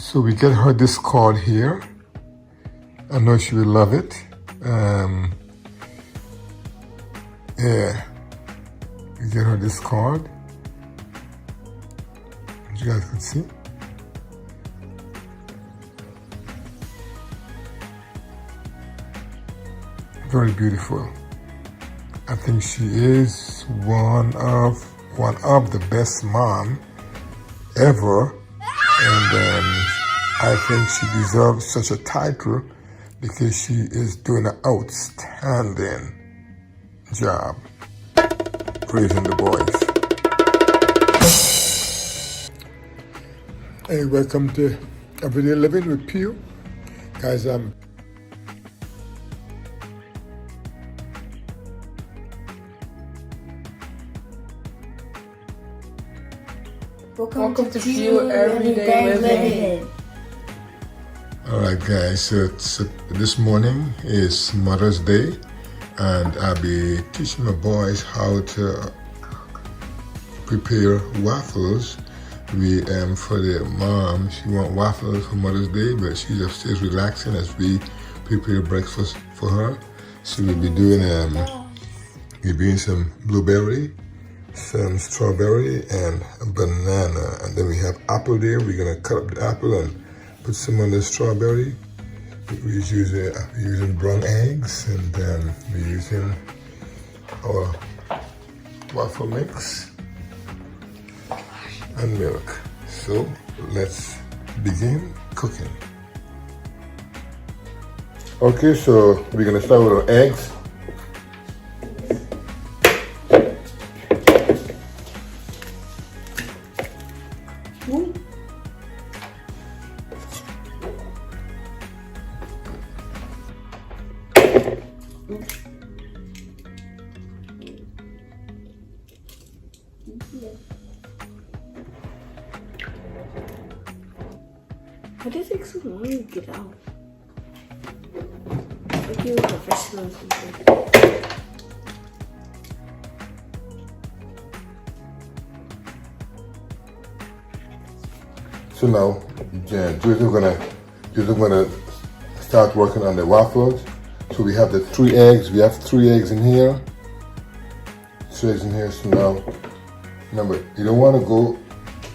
So we get her this card here. I know she will love it. Yeah, we get her this card. As you guys can see. Very beautiful. I think she is one of the best mom ever, and I think she deserves such a title because she is doing an outstanding job raising the boys. Hey, welcome to Everyday Living with Pew. Guys, Welcome to Pew Everyday Living. Alright guys, so this morning is Mother's Day, and I'll be teaching my boys how to prepare waffles. For the mom, she wants waffles for Mother's Day, but she's upstairs relaxing as we prepare breakfast for her. So we'll be doing some blueberry, some strawberry, and a banana, and then we have apple there. We're gonna cut up the apple and put some on the strawberry. We're using brown eggs, and then we're using our waffle mix and milk. So let's begin cooking. Okay, so we're gonna start with our eggs. Why does it take so long to get out? Like you're a professional or something. So now, Joseph gonna start working on the waffles. So we have the 3 eggs. We have 3 eggs in here. 3 eggs in here. So now, remember, you don't want to go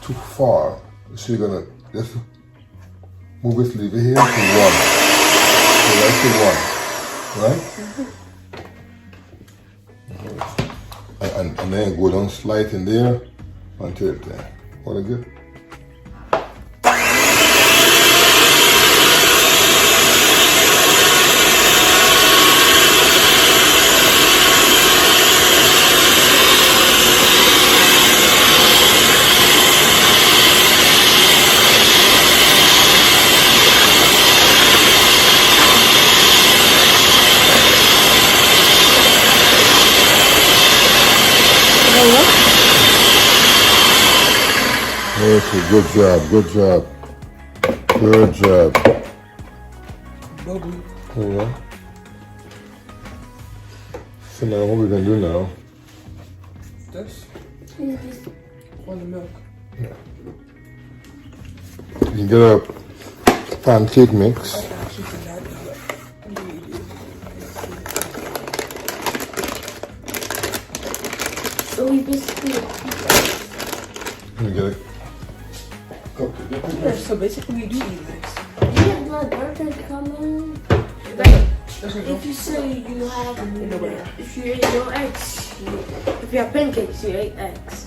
too far. So you're gonna just move this lever here to 1. So that's the 1, right? And then go down slight in there until it's there. All good? Okay, good job. Bubble. Yeah. So now what we're gonna do now? This? On the milk. Yeah. You get a pancake mix. So we basically. You get it. Yeah, so basically we do eat this. You have blood birthday coming. Like, If you say you have, nobody. if you ate no eggs, if you have pancakes, you ate eggs.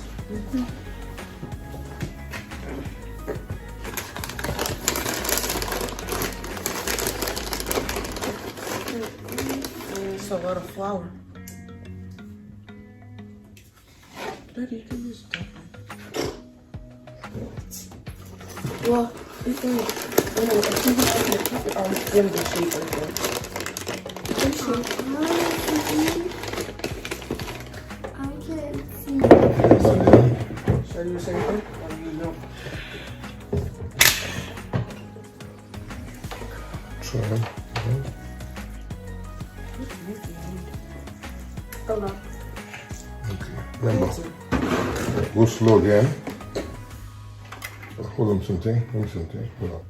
It's a lot of flour. Daddy, you can use that. Well, you can. I think we should keep it on the shape right there. I can't see. Should I do the same thing? Or do you know? Try. Hold on. Okay. Remember, go slow again. hold on something. Hold on something. Hold on.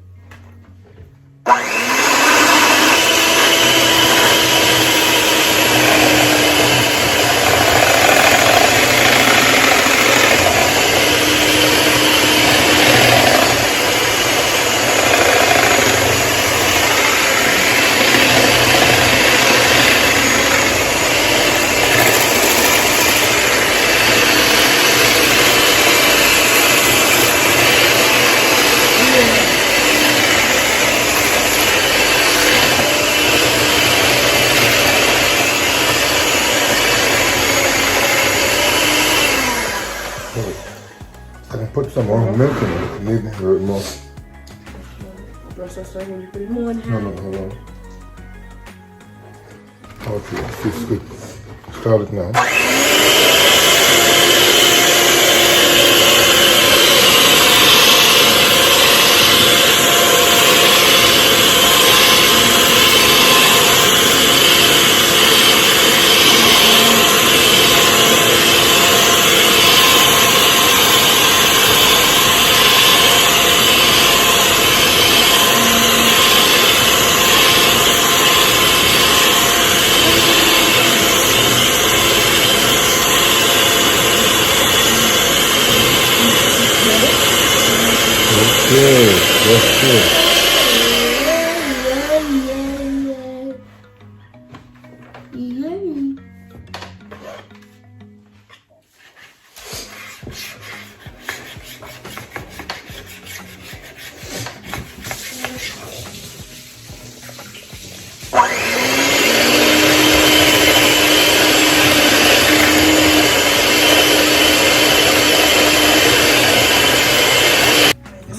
I can put some more milk in it. Need a little more. Process when you put it more. No, hold on. Okay, this is good. Start it now. Okay, that's good.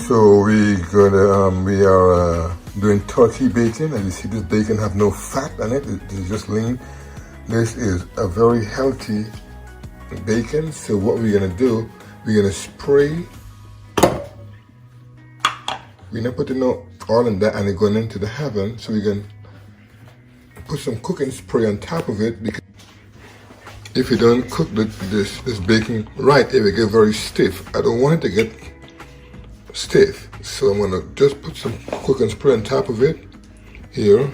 So we are doing turkey bacon, and you see this bacon have no fat on it. It is just lean. This is a very healthy bacon. So what we're gonna do, we're gonna spray. We're not putting no oil in that, and it's going into the oven. So we're gonna put some cooking spray on top of it, because if you don't cook this bacon right, it will get very stiff. I don't want it to get stiff, so I'm gonna just put some cooking spray on top of it here.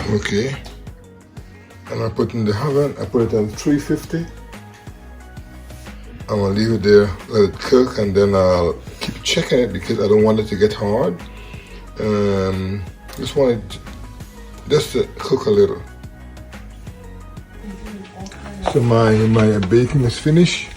Okay, and I put in the oven. I put it on 350. I'm gonna leave it there, let it cook, and then I'll keep checking it because I don't want it to get hard. Just want it just to cook a little. So my bacon is finished.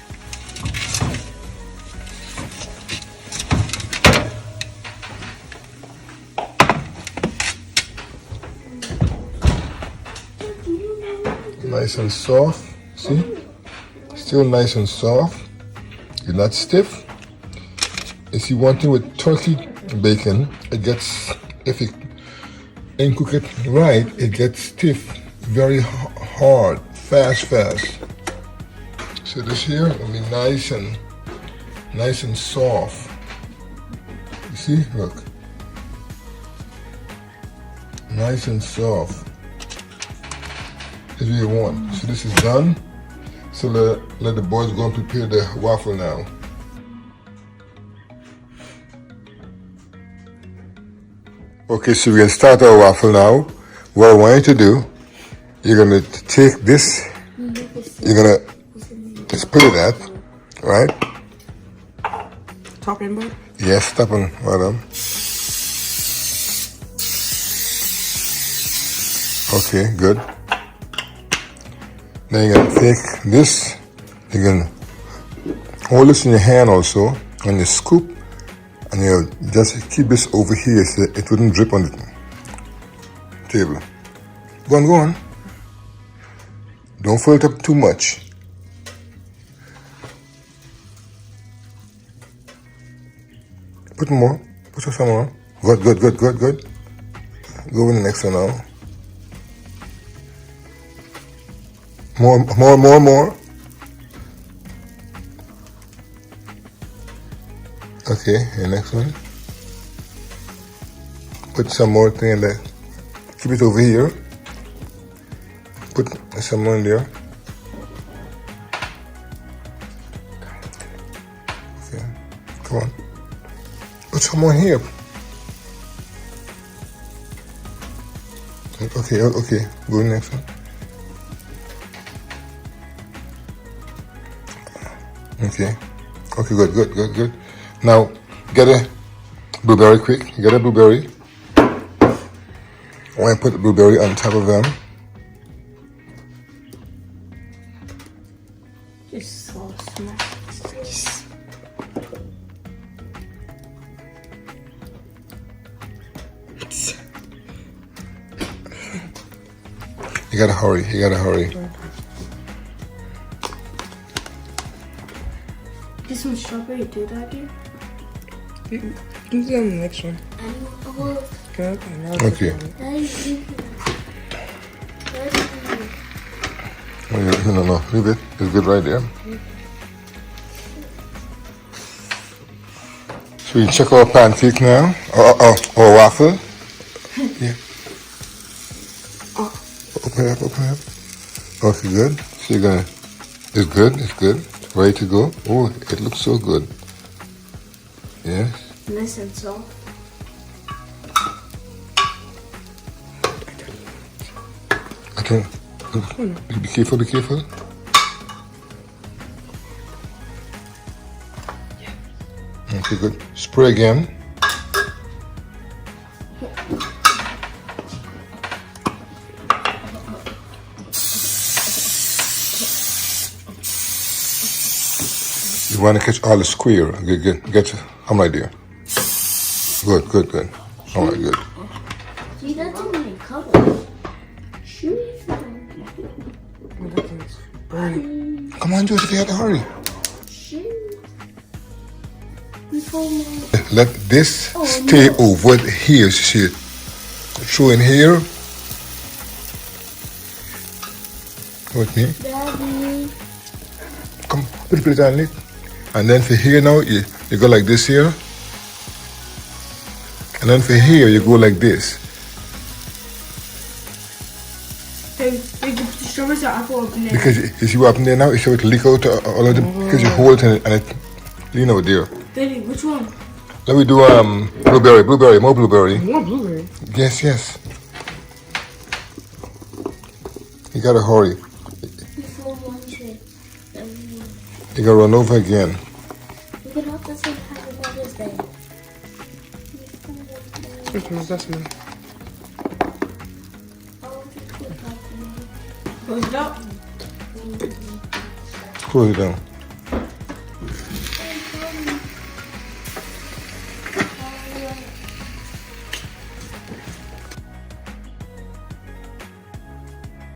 Nice and soft. See? Still nice and soft. It's not stiff. You see, one thing with turkey bacon, it gets, if you ain't cook it right, it gets stiff, very hard. Fast. So this here will be nice and soft. You see, look, nice and soft. This is what you want. So this is done. So let the boys go and prepare the waffle now. Okay, so we're gonna start our waffle now. What I want you to do, you're gonna take this, you're gonna just put it at, right? Top and bottom? Yes, top and bottom. Okay, good. Then you're gonna take this, you're gonna hold this in your hand also, and you scoop, and you just keep this over here so it wouldn't drip on the table. Go on. Don't fill it up too much. Put more. Put some more. Good. Go in the next one now. More. Okay, the next one. Put some more thing in there. Keep it over here. Put some more in there. Okay. Come on. Put some more here. Okay, okay. Go next one. Okay. Okay, good. Now, get a blueberry quick. Get a blueberry. I want to put the blueberry on top of them. Just so smart. You gotta hurry. This one's strawberry, did I do? Do the next one. I Okay. No. Leave it. It's good right there. So we check our pancake now. Or waffle. Yeah. Open it up. Okay, good. So you're gonna. It's good. Ready to go. Oh, it looks so good. Yes. Nice and soft. Okay. Be careful. Okay, good. Spray again. You want to catch all the square. Good. Get how right there. Good. All right, good. See, that's in my color. Shoot. Come on, Joseph, you have to hurry. Shoot. Let this stay over here. See it? Throw in here. With me. Daddy. Come, put it on it. And then for here now, you go like this here. And then for here, you go like this. Hey, the strawberries are apple up in there. Because you see what happened there now? It should leak out all of them. Because you hold it and it lean out there. Daddy, which one? Let me do blueberry, more blueberry. More blueberry. Yes. You gotta hurry. You gotta run over again. We can have the same kind of Mother's Day. Which one is that one? Close it up. Close it down.